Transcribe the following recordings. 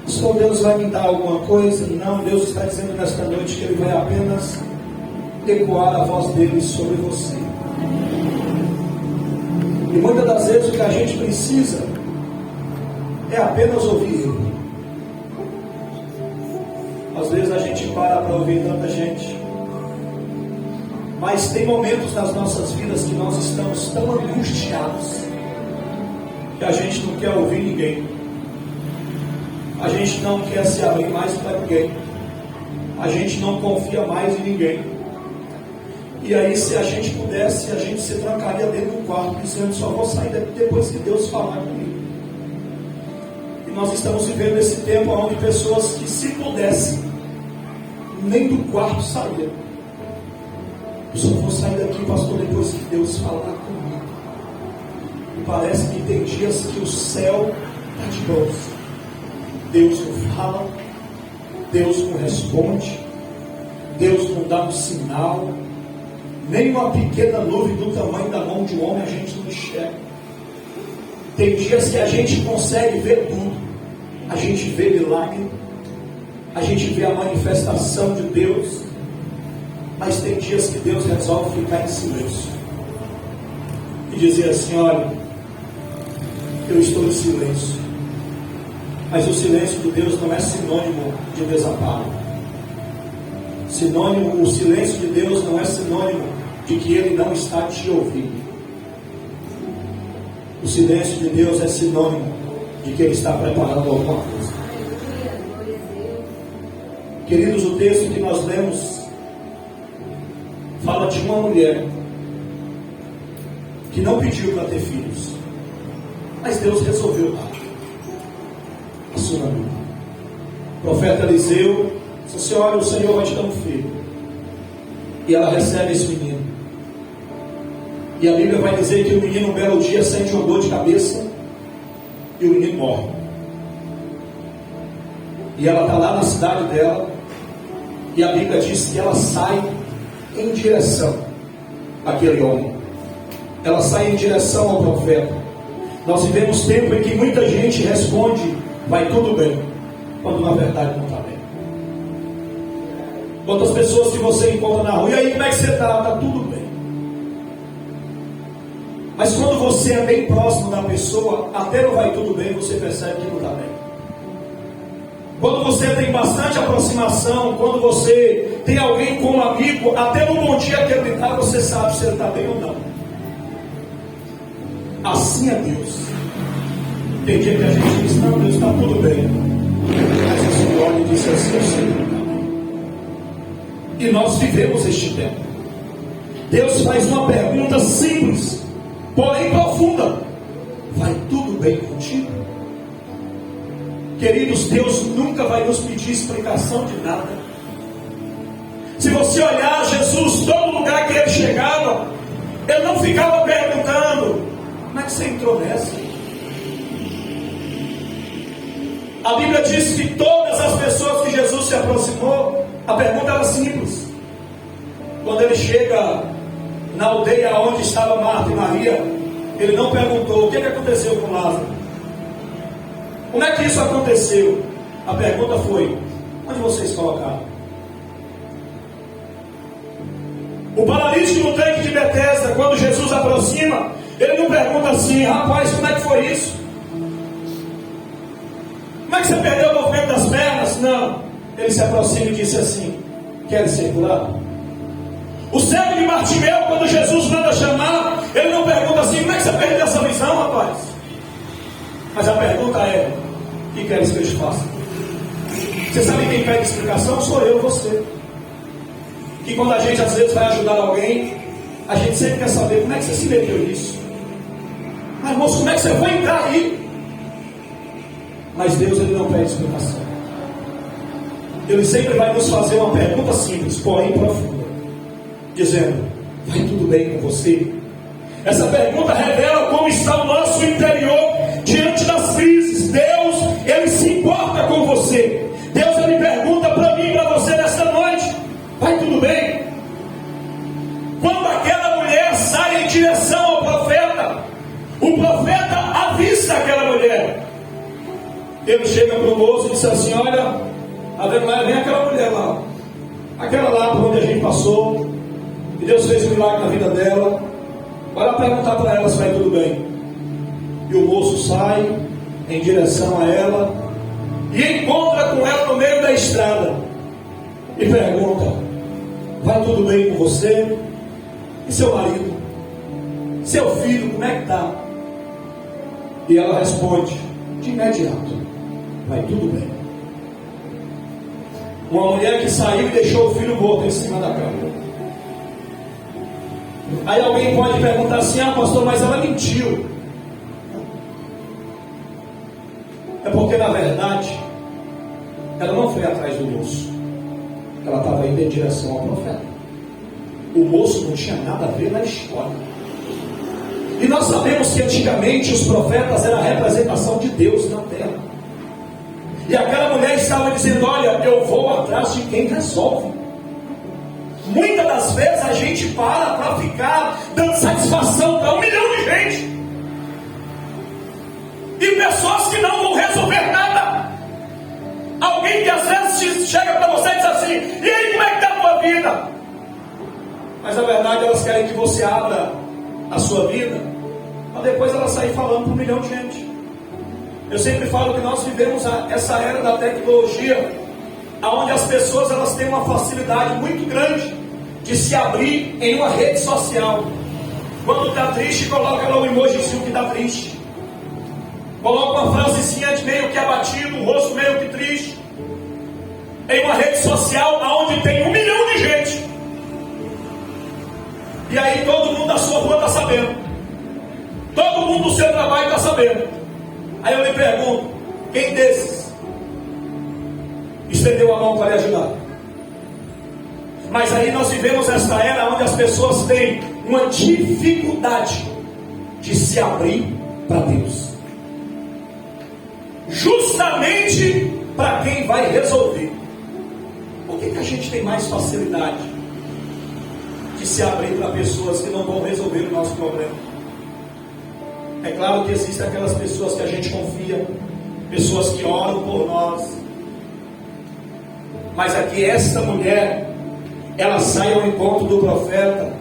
Só Deus vai me dar alguma coisa? Não, Deus está dizendo nesta noite que Ele vai apenas ecoar a voz dele sobre você. E muitas das vezes o que a gente precisa é apenas ouvir Ele. Às vezes a gente para ouvir tanta gente, mas tem momentos nas nossas vidas que nós estamos tão angustiados que a gente não quer ouvir ninguém, a gente não quer se abrir mais para ninguém, a gente não confia mais em ninguém. E aí, se a gente pudesse, a gente se trancaria dentro do quarto dizendo: só vou sair daqui depois que Deus falar comigo. E nós estamos vivendo esse tempo onde pessoas que, se pudessem, nem do quarto saíam. Eu só vou sair daqui, pastor, depois que Deus falar comigo. E parece que tem dias que o céu está de mãos. Deus não fala, Deus não responde, Deus não dá um sinal, nem uma pequena nuvem do tamanho da mão de um homem a gente não enxerga. Tem dias que a gente consegue ver tudo, a gente vê milagre, a gente vê a manifestação de Deus, mas tem dias que Deus resolve ficar em silêncio e dizer assim: olha, eu estou em silêncio. Mas o silêncio de Deus não é sinônimo de desamparo. O silêncio de Deus não é sinônimo de que Ele não está te ouvindo. O silêncio de Deus é sinônimo de que Ele está preparando alguma coisa. Queridos, o texto que nós lemos fala de uma mulher que não pediu para ter filhos, mas Deus resolveu dar. O profeta Eliseu disse assim: olha, o Senhor vai te dar um filho. E ela recebe esse menino. E a Bíblia vai dizer que o menino, um belo dia, sente uma dor de cabeça e o menino morre. E ela está lá na cidade dela, e a Bíblia diz que ela sai em direção àquele homem. Ela sai em direção ao profeta. Nós vivemos tempo em que muita gente responde: vai tudo bem, quando na verdade não está bem. Quantas pessoas que você encontra na rua: e aí, como é que você está? Está tudo bem. Mas quando você é bem próximo da pessoa, até não vai tudo bem, você percebe que não está bem. Quando você tem bastante aproximação, quando você tem alguém como amigo, até no bom dia que ele está, você sabe se ele está bem ou não. Assim é Deus. Tem dia que a gente diz: não, Deus, está tudo bem. Mas o Senhor lhe disse assim: eu sei que não está bem. E nós vivemos este tempo. Deus faz uma pergunta simples, porém profunda: vai tudo bem contigo? Queridos, Deus nunca vai nos pedir explicação de nada. Se você olhar Jesus, todo lugar que ele chegava, ele não ficava perguntando: como é que você entrou nessa? A Bíblia diz que todas as pessoas que Jesus se aproximou, a pergunta era simples. Quando ele chega na aldeia onde estava Marta e Maria, ele não perguntou: o que aconteceu com Lázaro? Como é que isso aconteceu? A pergunta foi: onde vocês colocaram? O paralítico no tanque de Betesda, quando Jesus aproxima, ele não pergunta assim: rapaz, como é que foi isso? Como é que você perdeu o movimento das pernas? Não. Ele se aproxima e disse assim: quer ser curado? O cego de Bartimeu, quando Jesus manda chamar, ele não pergunta assim: como é que você perdeu essa visão, rapaz? Mas a pergunta é: o que queres que eu te faça? Você sabe quem pede explicação? Sou eu, você. Que quando a gente às vezes vai ajudar alguém, a gente sempre quer saber: como é que você se meteu nisso? Mas moço, como é que você foi entrar aí? Mas Deus, ele não pede explicação. Ele sempre vai nos fazer uma pergunta simples, porém profunda, dizendo: vai tudo bem com você? Essa pergunta revela como está o nosso interior diante das crises. Deus, ele se importa com você. Deus, ele pergunta para mim e para você nesta noite: vai tudo bem? Quando aquela mulher sai em direção ao profeta, o profeta avista aquela mulher. Ele chega para o moço e diz assim: olha, vem aquela mulher lá, aquela lá por onde a gente passou, e Deus fez um milagre na vida dela. Vai lá perguntar para ela se vai tudo bem. E o moço sai em direção a ela e encontra com ela no meio da estrada e pergunta: vai tudo bem com você? E seu marido? Seu filho, como é que está? E ela responde de imediato: vai tudo bem. Uma mulher que saiu e deixou o filho morto em cima da cama. Aí alguém pode perguntar assim: ah, pastor, mas ela mentiu. É porque na verdade ela não foi atrás do moço, ela estava indo em direção ao profeta. O moço não tinha nada a ver na história. E nós sabemos que antigamente os profetas eram a representação de Deus na terra. E aquela mulher estava dizendo: olha, eu vou atrás de quem resolve. Muitas das vezes a gente para ficar dando satisfação para 1 milhão de gente, e pessoas que não vão resolver nada. Alguém que às vezes chega para você e diz assim: e aí, como é que está a tua vida? Mas na verdade elas querem que você abra a sua vida, para depois ela sair falando para 1 milhão de gente. Eu sempre falo que nós vivemos essa era da tecnologia, onde as pessoas elas têm uma facilidade muito grande de se abrir em uma rede social. Quando está triste, coloca lá um emojizinho que está triste, coloca uma frasezinha de meio que abatido, um rosto meio que triste, em uma rede social onde tem 1 milhão de gente. E aí todo mundo da sua rua está sabendo, todo mundo do seu trabalho está sabendo. Aí eu lhe pergunto: quem desses estendeu a mão para lhe ajudar? Mas aí nós vivemos esta era onde as pessoas têm uma dificuldade de se abrir para Deus, justamente para quem vai resolver. Por que a gente tem mais facilidade de se abrir para pessoas que não vão resolver o nosso problema? É claro que existem aquelas pessoas que a gente confia, pessoas que oram por nós, mas aqui esta mulher, ela sai ao encontro do profeta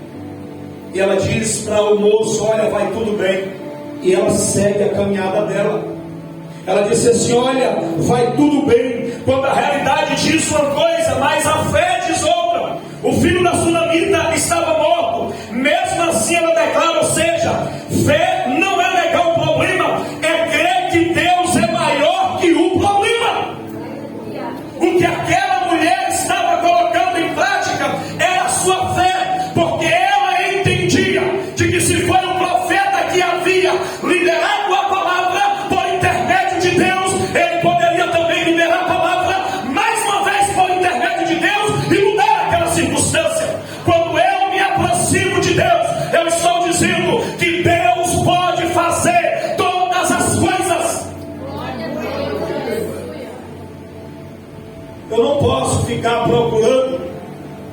e ela diz para o moço: olha, vai tudo bem. E ela segue a caminhada dela. Ela disse assim: olha, vai tudo bem, quando a realidade diz uma coisa, mas a fé diz outra. O filho da sunamita estava morto, mesmo assim ela declara, ou seja, fé não é negar o problema, é crer que Deus é maior que o problema. O que aquela mulher estava colocando em prática era a sua fé, porque ela entendia de que se foi o profeta que havia liberado a palavra por intermédio de Deus, ele poderia também liberar a palavra mais uma vez por intermédio de Deus e mudar aquela circunstância. Quando eu me aproximo de Deus, eu estou dizendo que Deus pode fazer todas as coisas. Eu não posso ficar procurando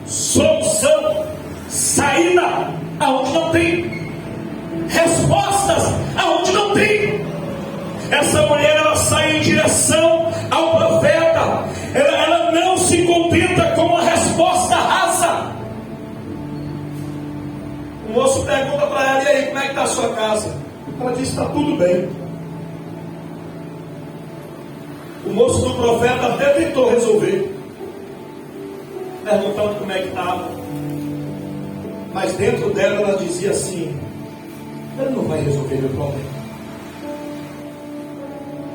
solução, saída aonde não tem, respostas aonde não tem. Essa mulher, ela sai em direção ao profeta, ela não se contenta com uma resposta rasa. O moço pergunta para ela: e aí, como é que está a sua casa? Ela diz: está tudo bem. O moço do profeta até tentou resolver, perguntando como é que estava, mas dentro dela ela dizia assim: ele não vai resolver meu problema.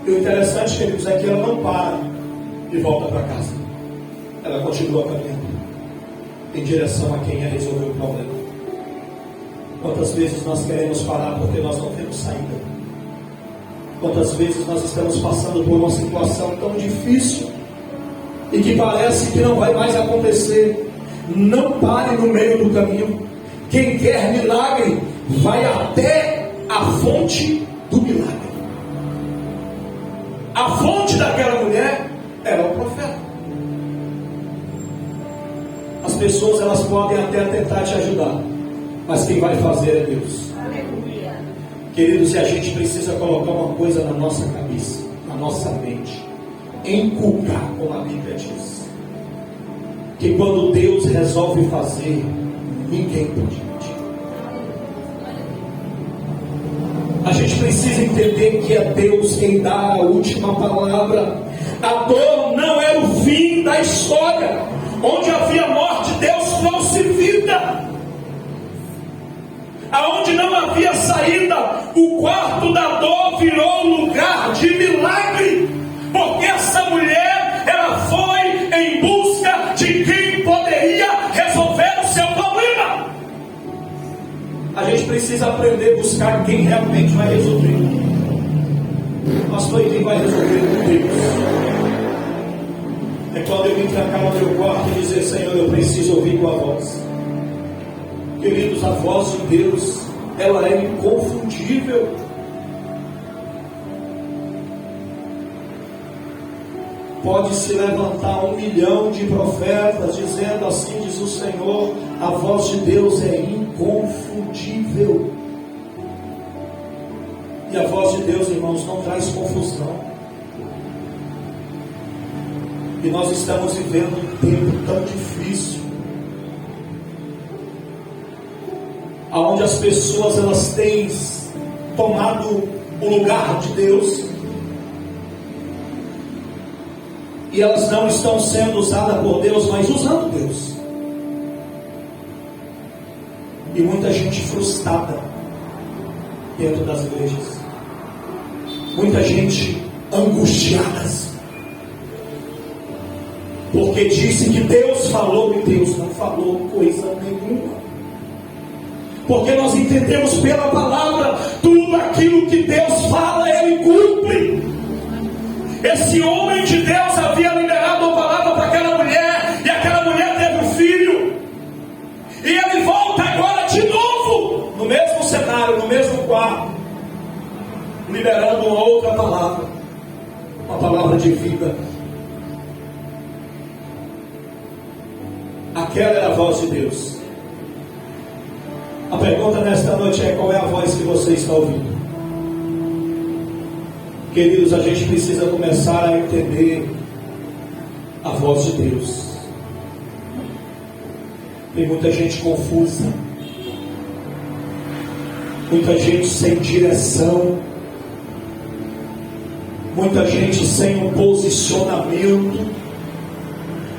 E o interessante, queridos, é que ela não para e volta para casa. Ela continua caminhando em direção a quem ia resolver o problema. Quantas vezes nós queremos parar porque nós não temos saída? Quantas vezes nós estamos passando por uma situação tão difícil e que parece que não vai mais acontecer? Não pare no meio do caminho. Quem quer milagre vai até a fonte do milagre. A fonte daquela mulher era o profeta. As pessoas, elas podem até tentar te ajudar, mas quem vai fazer é Deus. Aleluia. Queridos, e a gente precisa colocar uma coisa na nossa cabeça, na nossa mente, inculcar, como a Bíblia diz, que quando Deus resolve fazer, ninguém pode impedir. A gente precisa entender que é Deus quem dá a última palavra. A dor não era o fim da história. Onde havia morte, Deus trouxe vida. Aonde não havia saída, o quarto da dor virou lugar de milagre. Porque essa mulher, ela foi em busca de quem poderia resolver o seu problema. A gente precisa aprender a buscar quem realmente vai resolver. Pastor, e quem vai resolver? Deus. É quando eu me trancar no meu quarto e dizer: Senhor, eu preciso ouvir tua voz. Queridos, a voz de Deus, ela é inconfundível. Pode se levantar 1 milhão de profetas dizendo: assim diz o Senhor. A voz de Deus é inconfundível. E a voz de Deus, irmãos, não traz confusão. E nós estamos vivendo um tempo tão difícil, onde as pessoas elas têm tomado o lugar de Deus, e elas não estão sendo usadas por Deus, mas usando Deus. E muita gente frustrada dentro das igrejas, muita gente angustiada, porque disse que Deus falou e Deus não falou coisa nenhuma. Porque nós entendemos pela palavra, tudo aquilo que Deus fala, Ele cumpre. Esse homem de Deus havia liberado a palavra para aquela mulher, e aquela mulher teve um filho, e ele volta agora de novo, no mesmo cenário, no mesmo quarto, liberando uma outra palavra, uma palavra de vida. Aquela era a voz de Deus. A pergunta nesta noite é: qual é a voz que você está ouvindo? Queridos, a gente precisa começar a entender a voz de Deus. Tem muita gente confusa, muita gente sem direção, muita gente sem um posicionamento.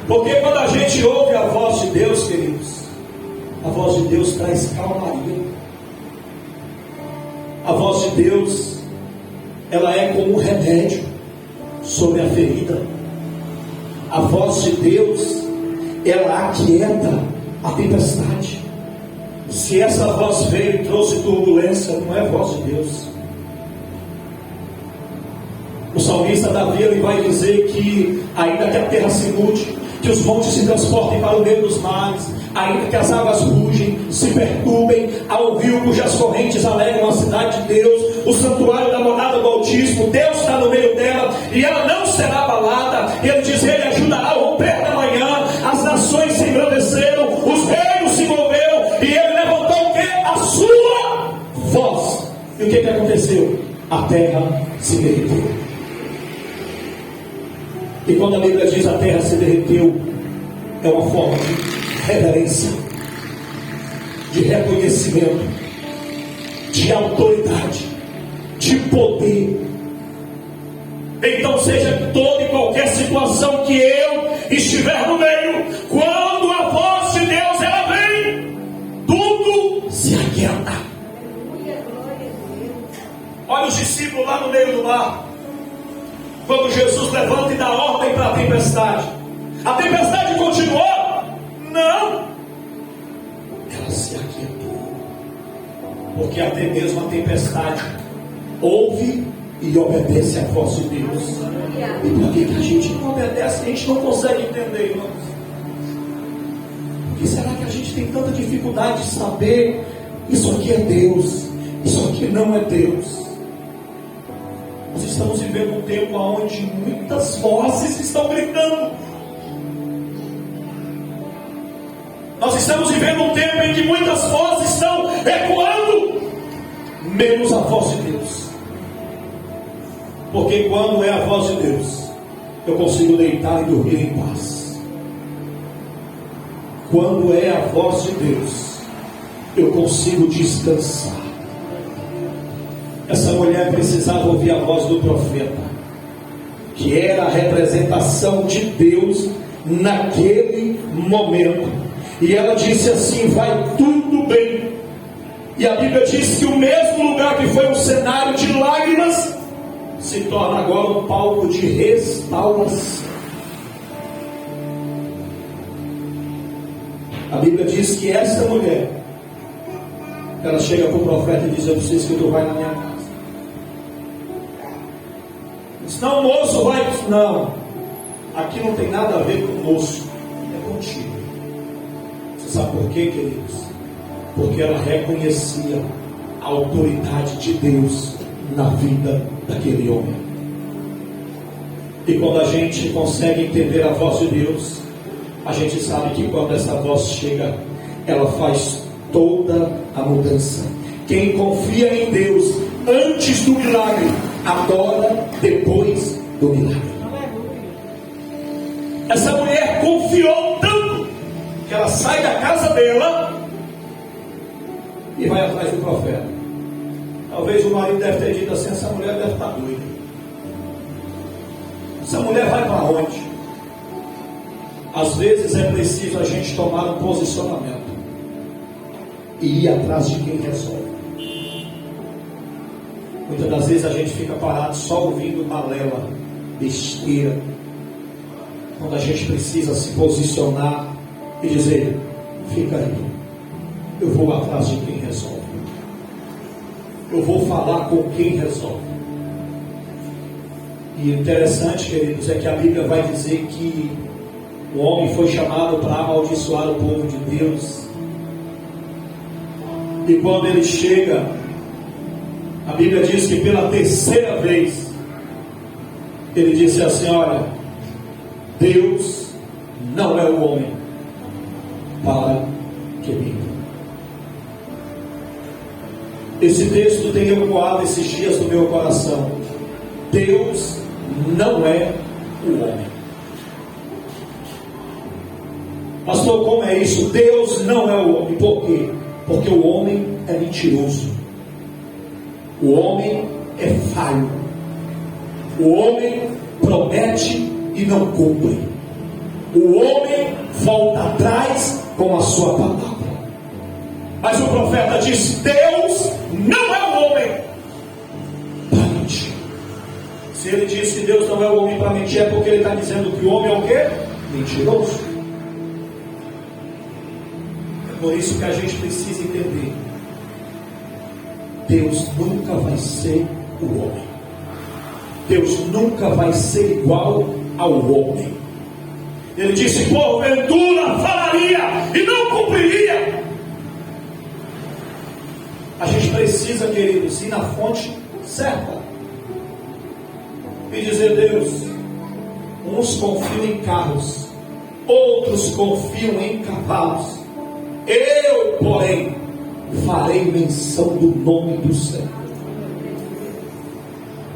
Porque quando a gente ouve a voz de Deus, queridos, a voz de Deus traz calmaria. A voz de Deus, ela é como um remédio sobre a ferida. A voz de Deus, ela aquieta a tempestade. Se essa voz veio e trouxe turbulência, não é a voz de Deus. O salmista Davi, ele vai dizer que ainda que a terra se mude, que os montes se transportem para o meio dos mares, ainda que as águas rugem, se perturbem, ao rio cujas correntes alegram a cidade de Deus, o santuário da morada do Altíssimo, Deus está no meio dela, e ela não será abalada. Ele diz: Ele ajudará ao romper da manhã, as nações se engrandeceram, os reinos se moveram, e Ele levantou o quê? A sua voz. E o que aconteceu? A terra se derreteu. E quando a Bíblia diz a terra se derreteu, é uma forma de reverência, de reconhecimento, de autoridade, de poder. Então, seja toda e qualquer situação que eu estiver no meio, quando a voz de Deus ela vem, tudo se aquieta. Olha os discípulos lá no meio do mar. Quando Jesus levanta e dá ordem para a tempestade continuou? Não, ela se aquietou, porque até mesmo a tempestade ouve e obedece à voz de Deus. E por que a gente não obedece? A gente não consegue entender, irmãos. Por que será que a gente tem tanta dificuldade de saber isso aqui é Deus, isso aqui não é Deus? Nós estamos vivendo um tempo onde muitas vozes estão gritando. Nós estamos vivendo um tempo em que muitas vozes estão ecoando, menos a voz de Deus. Porque quando é a voz de Deus, eu consigo deitar e dormir em paz. Quando é a voz de Deus, eu consigo descansar. Essa mulher precisava ouvir a voz do profeta, que era a representação de Deus naquele momento. E ela disse assim: vai tudo bem. E a Bíblia diz que o mesmo lugar que foi um cenário de lágrimas se torna agora um palco de restauração. A Bíblia diz que essa mulher, ela chega para o profeta e diz: eu preciso que tu vá na minha casa. Diz: não, moço, vai. Não, aqui não tem nada a ver com o moço, é contigo. Você sabe por quê, queridos? Porque ela reconhecia a autoridade de Deus na vida daquele homem. E quando a gente consegue entender a voz de Deus, a gente sabe que quando essa voz chega, ela faz toda a mudança. Quem confia em Deus antes do milagre, adora depois do milagre. Essa mulher confiou tanto que ela sai da casa dela e vai atrás do profeta. Talvez o marido deve ter dito assim: essa mulher deve estar doida. Essa mulher vai para onde? Às vezes é preciso a gente tomar um posicionamento e ir atrás de quem resolve. Muitas das vezes a gente fica parado só ouvindo balela, besteira, quando a gente precisa se posicionar e dizer: fica aí, eu vou atrás de quem resolve, eu vou falar com quem resolve. E interessante, queridos, é que a Bíblia vai dizer que o homem foi chamado para amaldiçoar o povo de Deus. E quando ele chega, a Bíblia diz que pela terceira vez ele disse assim: olha, Deus não é o homem para que minta. Esse texto tem ecoado esses dias no meu coração. Deus não é o homem. Pastor, como é isso? Deus não é o homem. Por quê? Porque o homem é mentiroso, o homem é falho, o homem promete e não cumpre, o homem volta atrás com a sua palavra. Mas o profeta diz: Deus não é o homem para mentir. Se ele diz que Deus não é o homem para mentir, é porque ele está dizendo que o homem é o quê? Mentiroso. Por isso que a gente precisa entender: Deus nunca vai ser o homem. Deus nunca vai ser igual ao homem. Ele disse: porventura falaria e não cumpriria. A gente precisa, queridos, ir na fonte certa e dizer: Deus, uns confiam em carros, outros confiam em cavalos. Eu, porém, farei menção do nome do Senhor.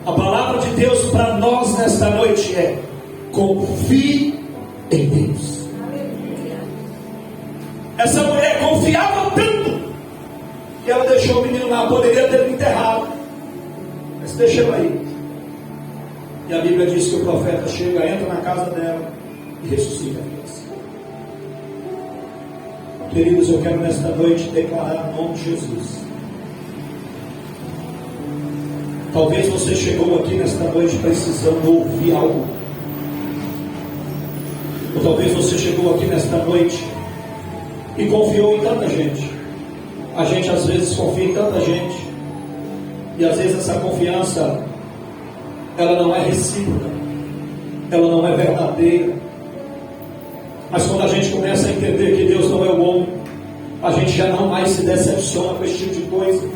A palavra de Deus para nós nesta noite é: confie em Deus. Essa mulher confiava tanto que ela deixou o menino lá. Poderia ter enterrado, mas deixou aí. E a Bíblia diz que o profeta chega, entra na casa dela e ressuscita a criança. Queridos, eu quero nesta noite declarar o nome de Jesus. Talvez você chegou aqui nesta noite precisando ouvir algo. Ou talvez você chegou aqui nesta noite e confiou em tanta gente. A gente às vezes confia em tanta gente, e às vezes essa confiança, ela não é recíproca, ela não é verdadeira. Mas quando a gente começa a entender que Deus não é o homem, a gente já não mais se decepciona com esse tipo de coisa.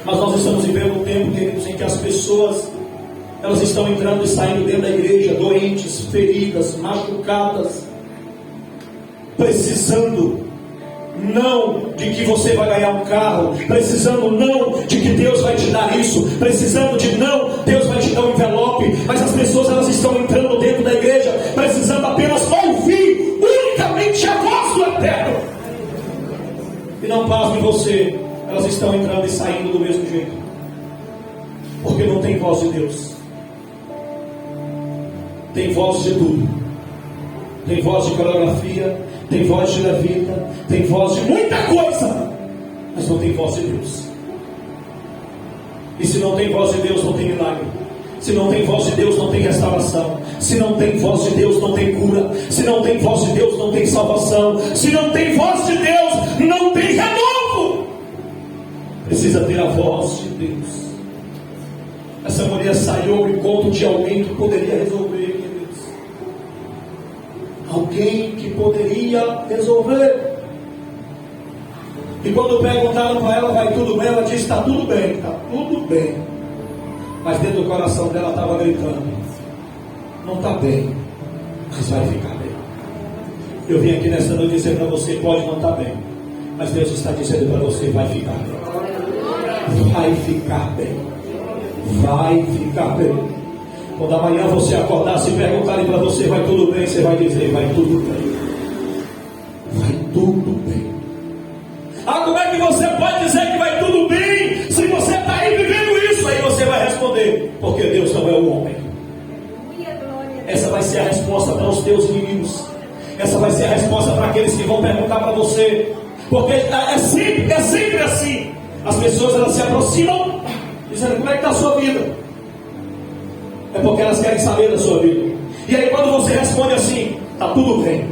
Mas nós estamos vivendo um tempo, queridos, em que as pessoas, elas estão entrando e saindo dentro da igreja, doentes, feridas, machucadas, precisando não de que você vai ganhar um carro, precisando não de que Deus vai te dar isso, precisando de não, Deus vai te dar um envelope, mas as pessoas elas estão entrando dentro da igreja, precisando apenas ouvir unicamente a voz do Eterno. E não pasme você, elas estão entrando e saindo do mesmo jeito, porque não tem voz de Deus. Tem voz de tudo. Tem voz de coreografia, tem voz de levita, tem voz de muita coisa, mas não tem voz de Deus. E se não tem voz de Deus, não tem milagre. Se não tem voz de Deus, não tem restauração. Se não tem voz de Deus, não tem cura. Se não tem voz de Deus, não tem salvação. Se não tem voz de Deus, não tem renovo. Precisa ter a voz de Deus. Essa mulher saiu ao encontro de alguém que poderia resolver, queridos. Alguém que poderia resolver. E quando perguntaram para ela, vai tudo bem? Ela disse, está tudo bem, está tudo bem. Mas dentro do coração dela estava gritando, não está bem, mas vai ficar bem. Eu vim aqui nesta noite dizer para você, pode não estar bem, mas Deus está dizendo para você, vai ficar bem. Vai ficar bem. Vai ficar bem. Quando amanhã você acordar, se perguntarem para você, vai tudo bem? Você vai dizer, vai tudo bem. Vai tudo bem. Ah, como é que você pode dizer que vai tudo bem se você está aí vivendo isso? Aí você vai responder, porque Deus não é o homem. Essa vai ser a resposta para os teus inimigos. Essa vai ser a resposta para aqueles que vão perguntar para você. Porque é sempre assim. As pessoas elas se aproximam dizendo, como é que está a sua vida? É porque elas querem saber da sua vida. E aí quando você responde assim, está tudo bem,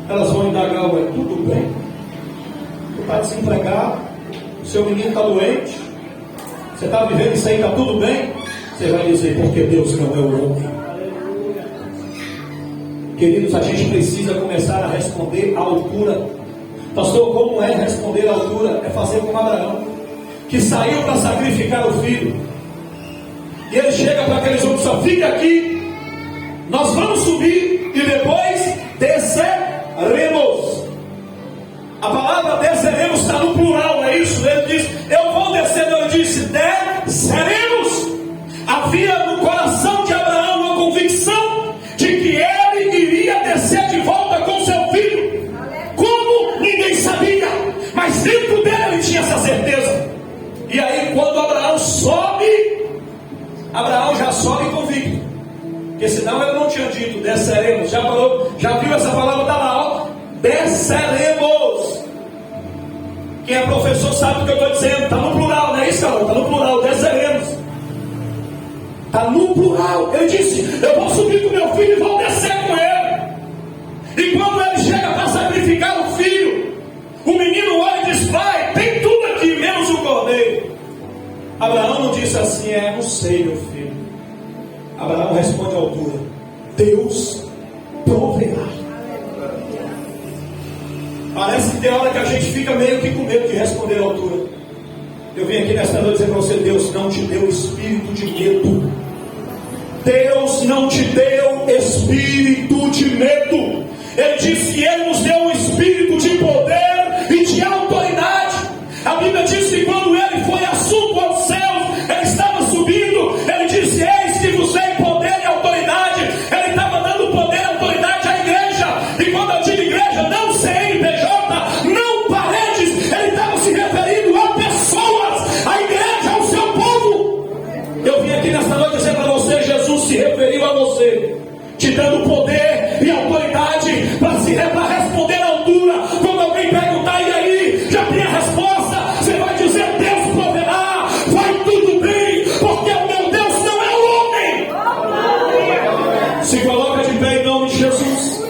elas vão indagar, é tudo bem? Você está desempregado, o seu menino está doente, você está vivendo isso aí, está tudo bem? Você vai dizer, porque Deus não é o homem. Queridos, a gente precisa começar a responder à altura. Pastor, como é responder à altura? É fazer como Abraão, que saiu para sacrificar o filho. E ele chega para aqueles homens, só fica aqui, nós vamos subir e depois desceremos. A palavra desceremos está no plural, não é isso? Ele diz, eu vou descer, ele disse, desceremos. Havia no coração de Abraão uma convicção de que ele iria descer de volta com seu filho. Como? Ninguém sabia, mas dentro dele ele tinha essa certeza. E aí quando Abraão sobe, Abraão já sobe convicto, porque senão ele não tinha dito desceremos. Já falou, já viu essa palavra? Está lá, ó, desceremos. Quem é professor sabe o que eu estou dizendo, está no plural, não é isso, Carol? Está no plural, desceremos, está no plural. Ele disse, eu vou subir com meu filho e vou descer com ele. E quando ele chega para sacrificar o filho, o menino olha e diz, pai, tem tudo aqui, menos o cordeiro. Abraão não disse assim, não sei, meu filho. Abraão responde à altura, Deus proverá. Parece que tem hora que a gente fica meio que com medo de responder à altura. Eu vim aqui nesta noite dizer para você, Deus não te deu espírito de medo. Deus não te deu espírito de medo. Ele disse que Ele nos deu um espírito de poder e de autoridade. A Bíblia diz que quando Ele foi assunto aos céus, Ele estava subindo. Ele disse, eis que vos dei poder e autoridade. Ele estava dando poder e autoridade à igreja. E quando eu digo igreja, não CNPJ, não paredes. Ele estava se referindo a pessoas, a igreja, ao seu povo. Eu vim aqui nesta noite dizer para você, Jesus se referiu a você, te dando poder e autoridade para responder à altura. Quando alguém perguntar, e aí, já tem a resposta, você vai dizer, Deus proverá, vai tudo bem, porque o meu Deus não é o homem. Se coloca de pé em nome de Jesus.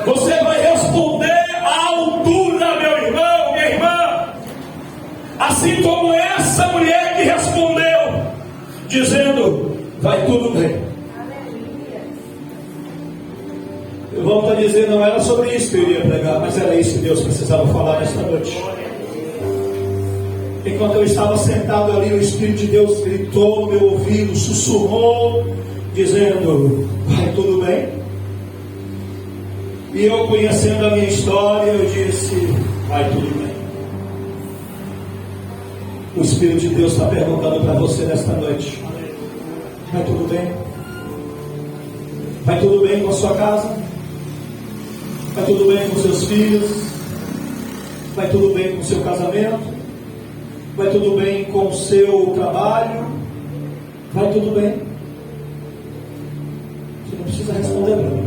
Você vai responder à altura, meu irmão, minha irmã, assim como essa mulher que respondeu, dizendo, vai tudo bem. Eu volto a dizer, não era sobre isso que eu iria pregar, mas era isso que Deus precisava falar nesta noite. Enquanto eu estava sentado ali, o Espírito de Deus gritou no meu ouvido, sussurrou, dizendo, vai tudo bem? E eu, conhecendo a minha história, eu disse: vai tudo bem. O Espírito de Deus está perguntando para você nesta noite: vai tudo bem? Vai tudo bem com a sua casa? Vai tudo bem com seus filhos? Vai tudo bem com o seu casamento? Vai tudo bem com o seu trabalho? Vai tudo bem? Você não precisa responder para mim.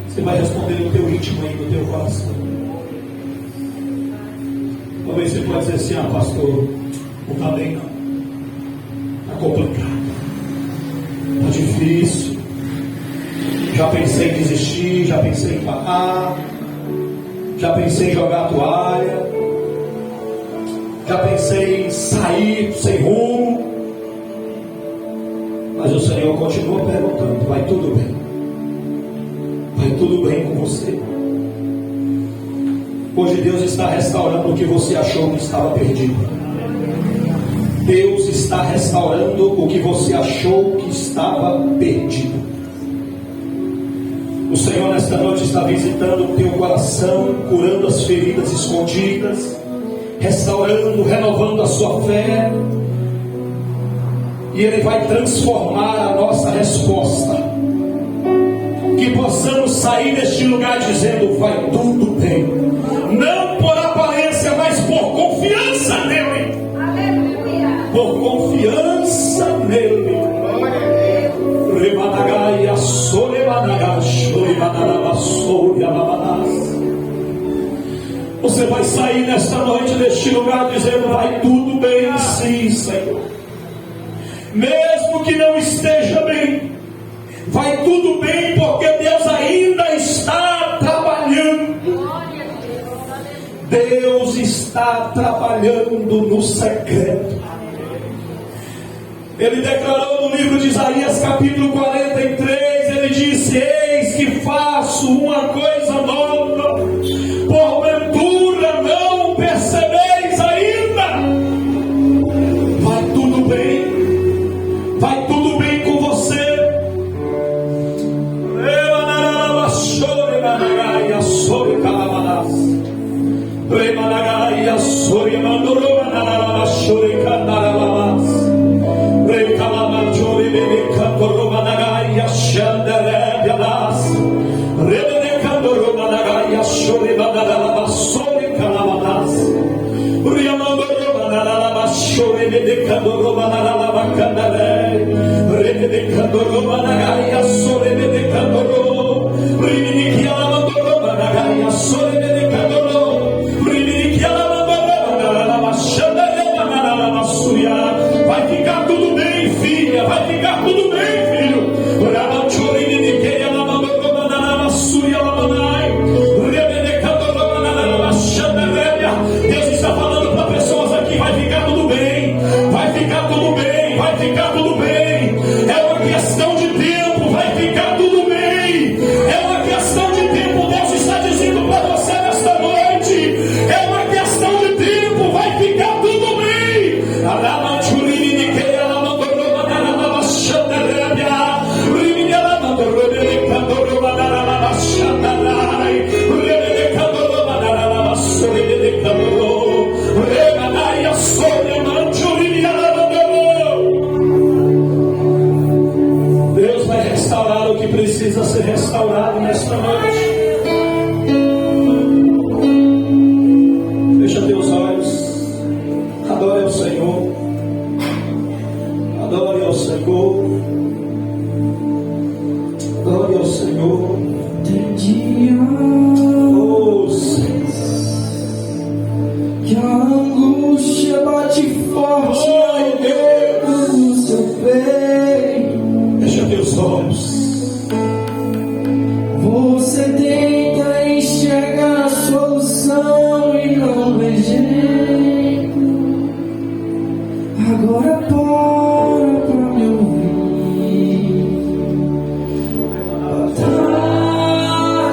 Você vai responder no teu íntimo aí, no teu coração. Talvez você possa dizer assim: ah, pastor, não está bem não. Está complicado. Está difícil. Já pensei em desistir, já pensei em parar, já pensei em jogar a toalha, já pensei em sair sem rumo. Mas o Senhor continua perguntando: vai tudo bem? Vai tudo bem com você? Hoje Deus está restaurando o que você achou que estava perdido. Deus está restaurando o que você achou que estava perdido. O Senhor nesta noite está visitando o teu coração, curando as feridas escondidas, restaurando, renovando a sua fé. E Ele vai transformar a nossa resposta. Que possamos sair deste lugar dizendo: vai tudo bem. Não por aparência, mas por confiança nele. Aleluia. Por confiança nele. Remanagaia, solemanagacho, remanarabassouria, babadas. Você vai sair nesta noite deste lugar dizendo: vai tudo bem, sim, Senhor. Mesmo que não esteja bem, vai tudo bem, porque Deus ainda está trabalhando. Deus está trabalhando no secreto. Ele declarou no livro de Isaías, capítulo 43, ele disse: eis que faço uma coisa nova, porventura não percebeis ainda. Vai tudo bem. Vai tudo bem com você. Vai ficar tudo bem, filha. Vai ficar tudo bem, filho. Deus está falando para pessoas aqui: vai ficar tudo bem. Vai ficar tudo bem. Vai ficar tudo bem. É uma questão de tempo. Vai ficar tudo bem. É uma questão de tempo. Deus está dizendo para você nesta noite: é uma questão de tempo. Vai ficar tudo bem. Deus vai restaurar o que precisa ser restaurado nesta noite. Fecha teus olhos. Adore ao Senhor. Adore ao Senhor. Adore ao Senhor. Tem dia Oh, Senhor. que a angústia bate forte no seu peito. Fecha teus olhos. Você tenta enxergar a solução e não vê jeito. Agora para pra me ouvir.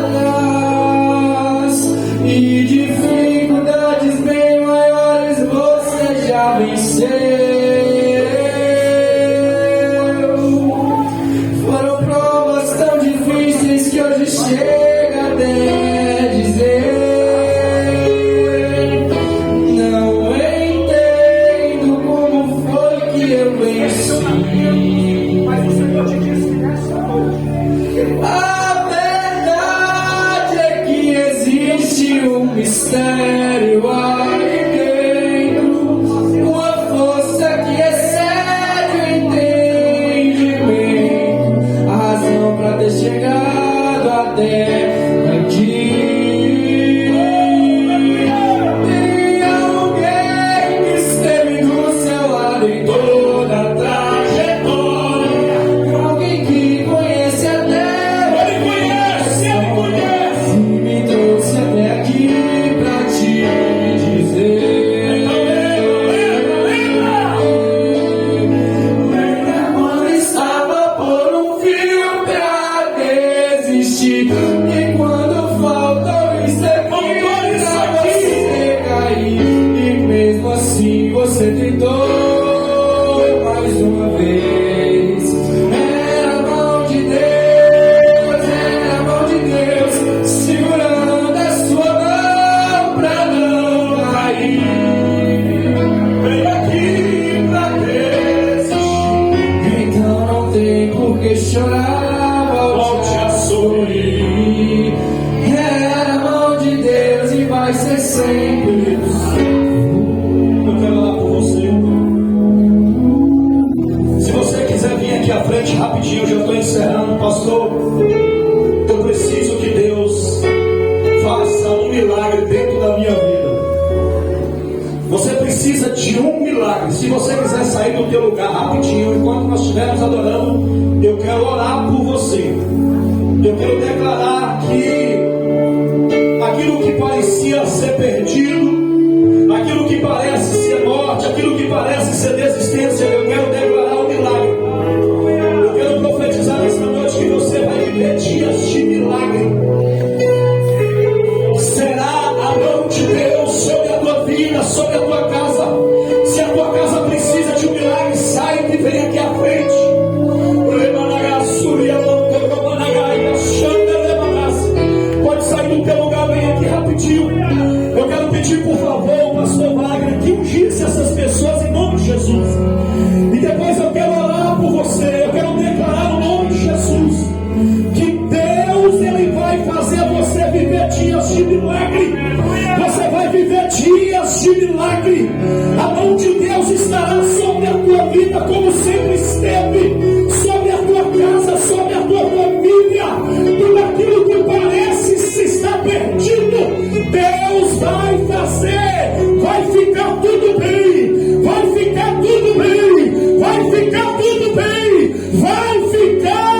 Batalhas e dificuldades bem maiores você já venceu. Foram provas que chorava volte a sorrir. É a mão de Deus e vai ser sempre. Eu quero orar por você. Se você quiser vir aqui à frente rapidinho, eu já estou encerrando, pastor. Eu preciso que Deus faça um milagre dentro da minha vida. Você precisa de um milagre. Se você quiser sair do teu lugar rapidinho, enquanto nós estivermos adorando, eu quero orar por você. Eu quero declarar que aquilo que parecia ser perdido, aquilo que parece ser morte, aquilo que parece ser desistência, eu quero declarar um milagre. Eu quero profetizar nesta noite que você vai viver dias de milagre. Será a mão de Deus sobre a tua vida, sobre a tua casa. Se a tua casa precisa de um milagre, sai e vem aqui à frente. Pode sair do teu lugar, vem aqui rapidinho. Eu quero pedir por favor o pastor Wagner que ungisse essas pessoas em nome de Jesus. E depois eu quero orar por você. Eu quero declarar o nome de Jesus que Deus, Ele vai fazer você viver dias de milagre. Você vai viver dias de milagre. A mão de Deus estará sobre a tua vida como sempre esteve, sobre a tua casa, sobre a tua família. Tudo aquilo que parece se estar perdido, Deus vai fazer. Vai ficar tudo bem. Vai ficar tudo bem. Vai ficar tudo bem. Vai ficar